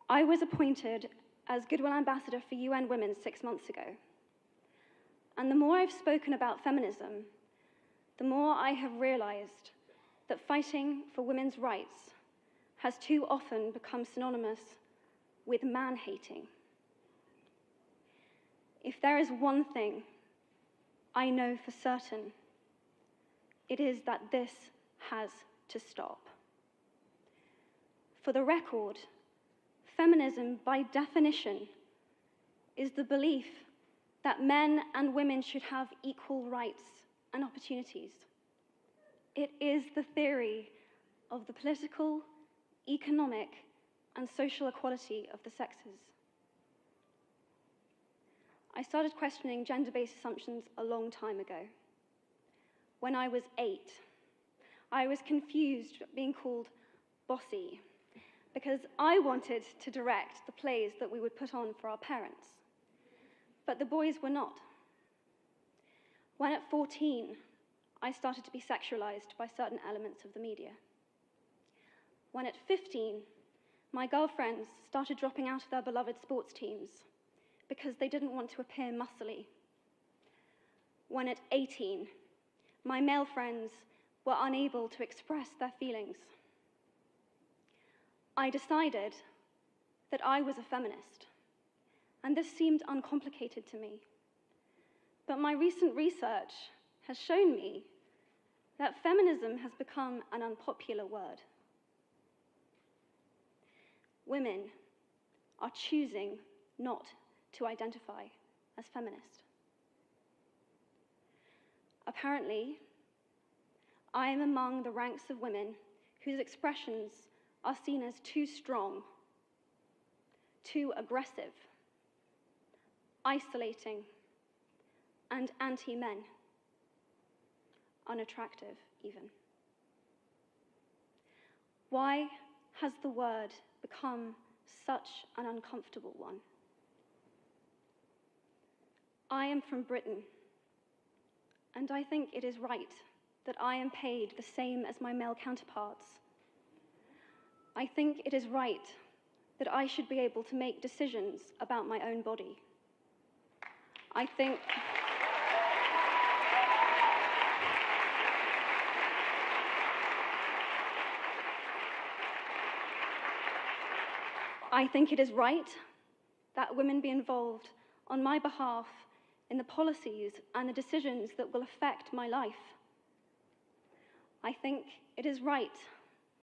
I was appointed as Goodwill Ambassador for UN Women 6 months ago. And the more I've spoken about feminism, the more I have realized that fighting for women's rights has too often become synonymous with man-hating. If there is one thing I know for certain, it is that this has to stop. For the record, feminism, by definition, is the belief that men and women should have equal rights and opportunities. It is the theory of the political, economic, and social equality of the sexes. I started questioning gender-based assumptions a long time ago. When I was 8, I was confused being called bossy because I wanted to direct the plays that we would put on for our parents, but the boys were not. When at 14, I started to be sexualized by certain elements of the media. When at 15, my girlfriends started dropping out of their beloved sports teams because they didn't want to appear muscly. When at 18, my male friends were unable to express their feelings. I decided that I was a feminist, and this seemed uncomplicated to me. But my recent research has shown me that feminism has become an unpopular word. Women are choosing not to identify as feminist. Apparently, I am among the ranks of women whose expressions are seen as too strong, too aggressive, isolating, and anti-men, unattractive even. Why has the word become such an uncomfortable one? I am from Britain, and I think it is right that I am paid the same as my male counterparts. I think it is right that I should be able to make decisions about my own body. I think it is right that women be involved on my behalf in the policies and the decisions that will affect my life. I think it is right